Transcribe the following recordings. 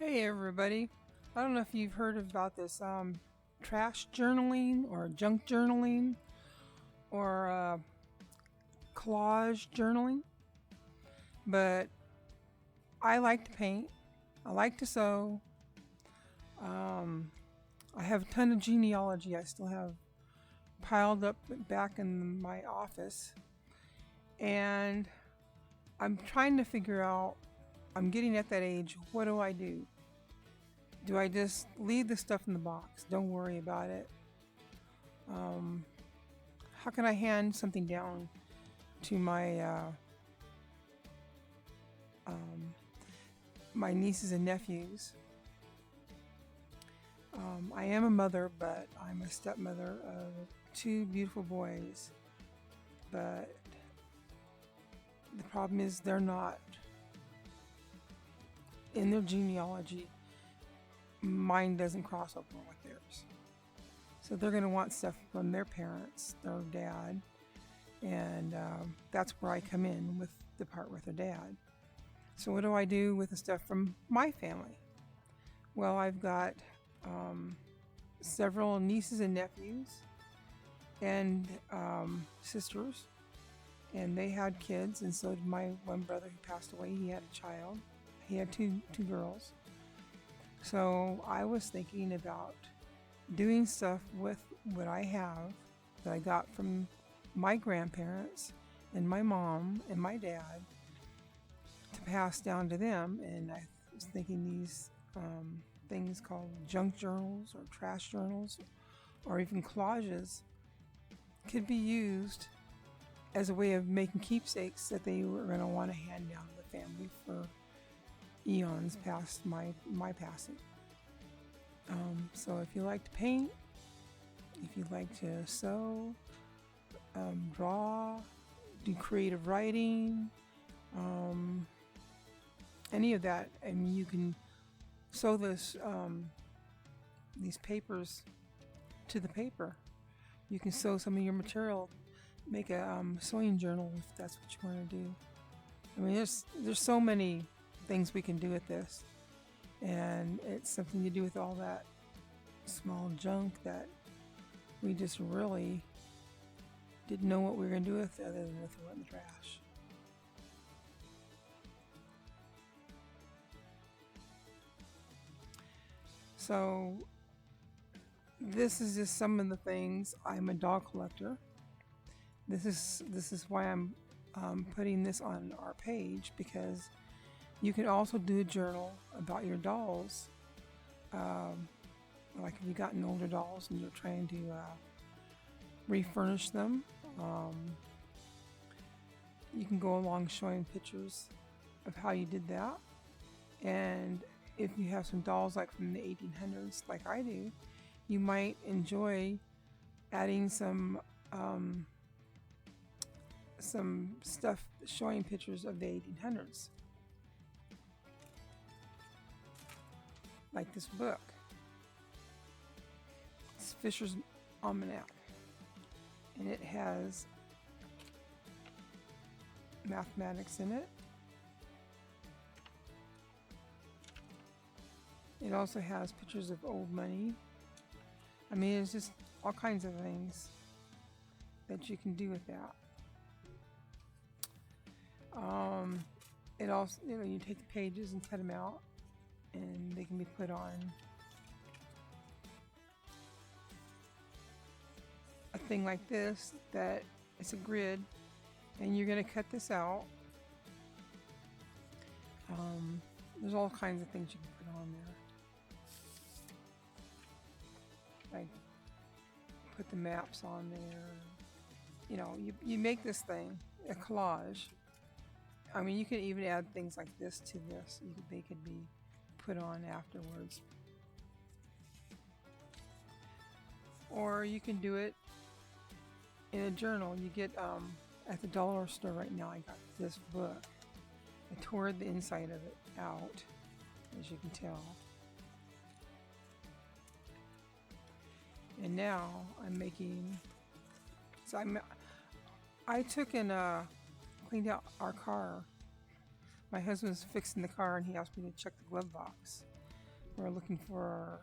Hey everybody. I don't know if you've heard about this trash journaling or junk journaling or collage journaling, but I like to paint. I like to sew. Um, I have a ton of genealogy I still have piled up back in my office, and I'm trying to figure out. I'm getting at that age. What do I do? Do I just leave the stuff in the box? Don't worry about it. Um, how can I hand something down to um, my nieces and nephews? I am a mother, but I'm a stepmother of two beautiful boys. But the problem is they're not in their genealogy. Mine doesn't cross over with theirs. So they're going to want stuff from their parents, their dad, and that's where I come in with the part with their dad. So what do I do with the stuff from my family? Well, I've got several nieces and nephews and sisters, and they had kids, and so did my one brother who passed away. He had a child. He had two girls. So I was thinking about doing stuff with what I have that I got from my grandparents and my mom and my dad to pass down to them. And I was thinking these things called junk journals or trash journals or even collages could be used as a way of making keepsakes that they were going to want to hand down to the family for eons past my passing. So if you like to paint, if you like to sew, draw, do creative writing, any of that, I mean, you can sew these papers to the paper. You can sew some of your material, make a sewing journal if that's what you want to do. I mean, there's so many things we can do with this, and it's something to do with all that small junk that we just really didn't know what we were going to do with other than to throw it in the trash. So this is just some of the things. I'm a dog collector. This is why I'm putting this on our page, because you can also do a journal about your dolls. Like if you've gotten older dolls and you're trying to refurnish them, you can go along showing pictures of how you did that. And if you have some dolls like from the 1800s, like I do, you might enjoy adding some stuff showing pictures of the 1800s. Like this book. It's Fisher's Almanac. And it has mathematics in it. It also has pictures of old money. I mean, it's just all kinds of things that you can do with that. It also, you take the pages and cut them out, and they can be put on a thing like this that it's a grid, and you're going to cut this out. There's all kinds of things you can put on there. Like put the maps on there. You make this thing a collage. I mean, you can even add things like this to this. They could be put on afterwards. Or you can do it in a journal. You get at the dollar store right now, I got this book. I tore the inside of it out, as you can tell. And now I'm making, I took and cleaned out our car. My husband's fixing the car and he asked me to check the glove box. We're looking for our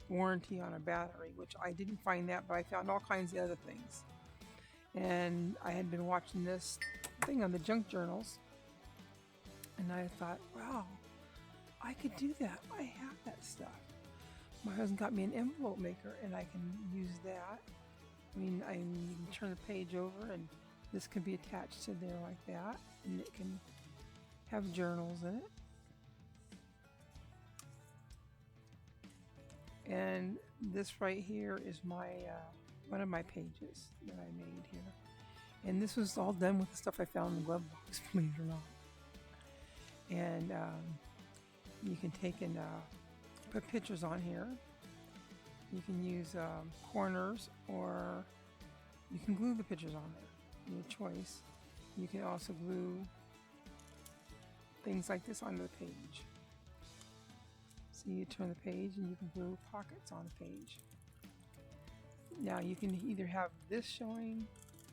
warranty on a battery, which I didn't find that, but I found all kinds of other things. And I had been watching this thing on the junk journals, and I thought, wow, I could do that. I have that stuff. My husband got me an envelope maker, and I can use that. I mean, you can turn the page over, and this can be attached to there like that, and it can have journals in it. And this right here is my one of my pages that I made here. And this was all done with the stuff I found in the glove box, believe it or not. And you can take and put pictures on here. You can use corners, or you can glue the pictures on there, your choice. You can also glue things like this onto the page. So you turn the page and you can glue pockets on the page. Now you can either have this showing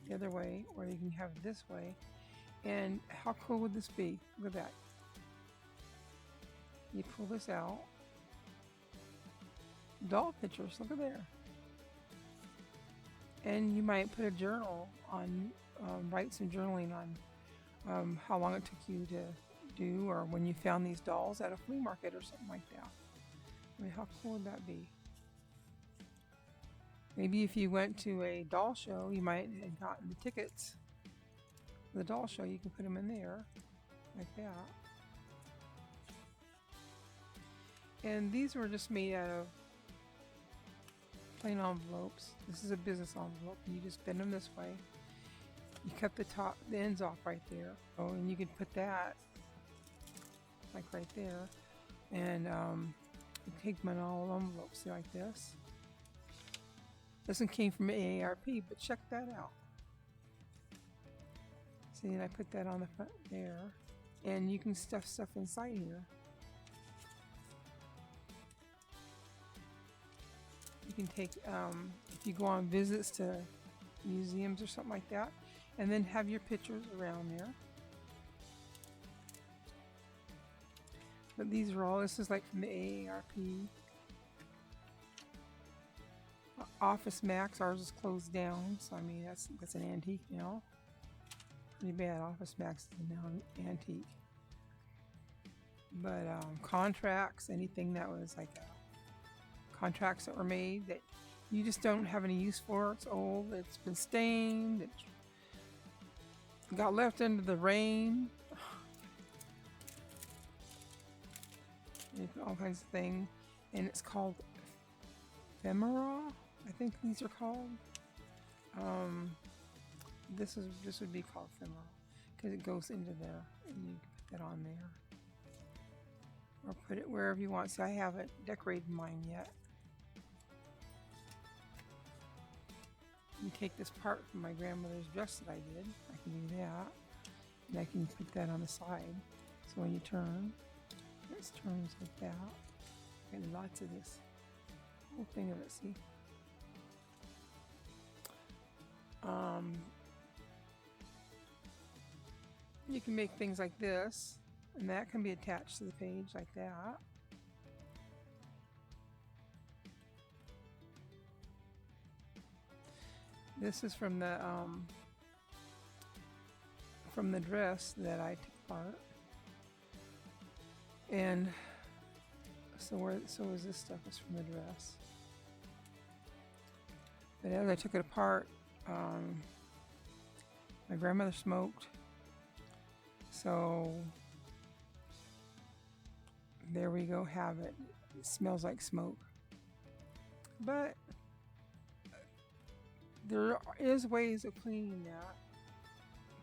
the other way, or you can have it this way. And how cool would this be? Look at that. You pull this out. Doll pictures, look at there. And you might put a journal on, write some journaling on how long it took you to do, or when you found these dolls at a flea market or something like that. I mean, how cool would that be? Maybe if you went to a doll show, you might have gotten the tickets for the doll show. You can put them in there like that. And these were just made out of plain envelopes. This is a business envelope, and you just bend them this way. You cut the ends off right there. Oh, and you can put that like right there. And you take my all envelopes like this. This one came from AARP, but check that out. See, and I put that on the front there. And you can stuff stuff inside here. You can take, if you go on visits to museums or something like that, and then have your pictures around there. But these are all, this is like from the AARP. Office Max, ours is closed down, so I mean that's an antique now. Pretty bad. Office Max is now an antique. But contracts, anything that was like contracts that were made that you just don't have any use for. It's old. It's been stained. It got left into the rain. All kinds of things, and it's called ephemera. I think these are called. This would be called ephemera because it goes into there, and you can put that on there, or put it wherever you want. See, I haven't decorated mine yet. You take this part from my grandmother's dress that I did. I can do that, and I can put that on the side. So when you turn, this turns like that. And lots of this whole thing of it. See. You can make things like this, and that can be attached to the page like that. This is from the dress that I took apart, and so is this stuff is from the dress. But as I took it apart, my grandmother smoked, so there we go, have it. It smells like smoke, but there is ways of cleaning that.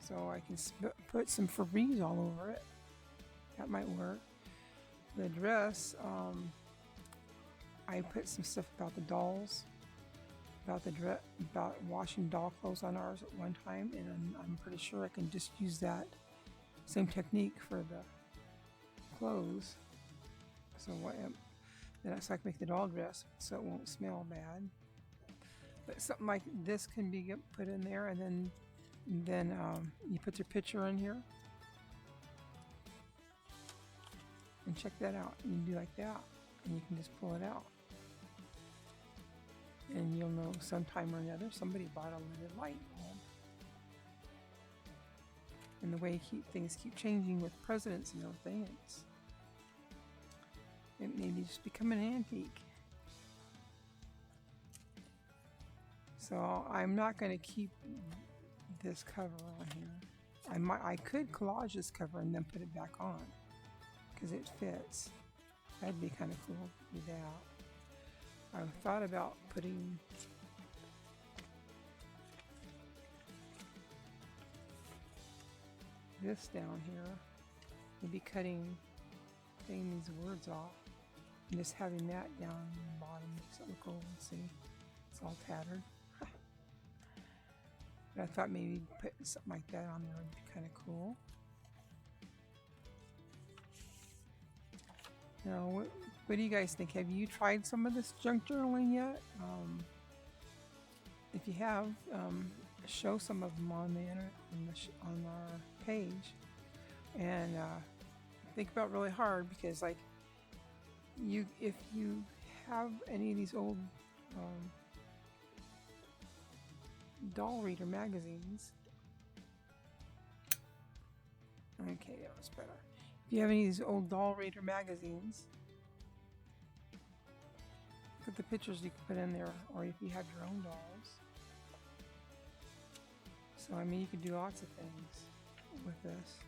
So I can put some Febreze all over it. That might work. The dress, I put some stuff about the dolls, about washing doll clothes on ours at one time, and I'm pretty sure I can just use that same technique for the clothes. So that's like make the doll dress so it won't smell bad. But something like this can be put in there, and then you put your picture in here, and check that out. You can do like that. and you can just pull it out. And you'll know sometime or another somebody bought a leaded light bulb. And the way things keep changing with presidents and everything, it may just become an antique. So I'm not going to keep this cover on here. I could collage this cover and then put it back on because it fits. That'd be kind of cool to do that. I've thought about putting this down here, maybe cutting these words off and just having that down on the bottom makes it look old. See, it's all tattered. But I thought maybe putting something like that on there would be kind of cool. Now, what do you guys think? Have you tried some of this junk journaling yet? If you have, show some of them on the internet, on our page, and think about it really hard, because like if you have any of these old doll reader magazines, okay, that was better. If you have any of these old doll reader magazines, look at the pictures you can put in there, or if you have your own dolls. So I mean, you could do lots of things with this.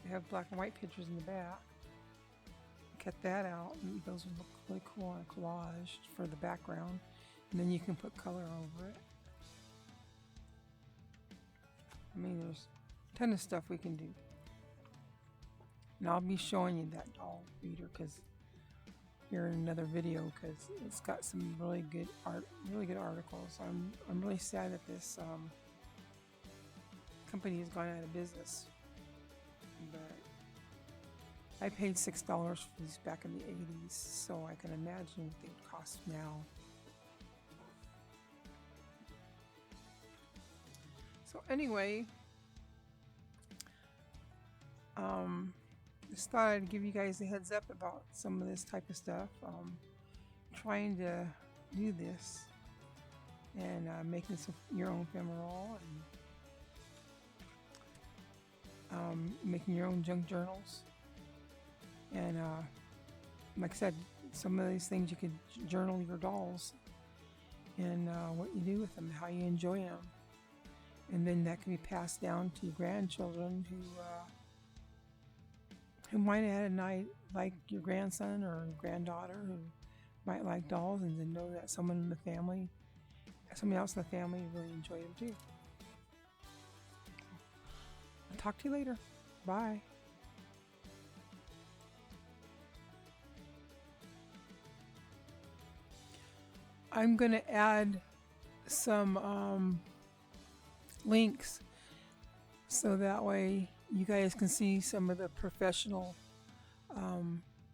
They have black and white pictures in the back. Cut that out, and those would look really cool on a collage for the background, and then you can put color over it. I mean, there's a ton of stuff we can do, and I'll be showing you that doll reader here in another video, because it's got some really good articles. I'm really sad that this company has gone out of business, but I paid $6 for these back in the 80s, so I can imagine what they would cost now. So anyway, just thought I'd give you guys a heads up about some of this type of stuff. Trying to do this and making your own ephemeral and making your own junk journals. And like I said, some of these things you could journal your dolls and what you do with them, how you enjoy them. And then that can be passed down to your grandchildren who might have had a night like your grandson or granddaughter who might like dolls, and then know that somebody else in the family really enjoyed them too. I'll talk to you later. Bye. I'm going to add some links so that way you guys can see some of the professional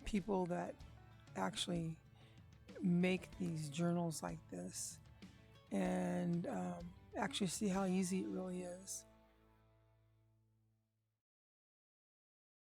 people that actually make these journals like this, and actually see how easy it really is.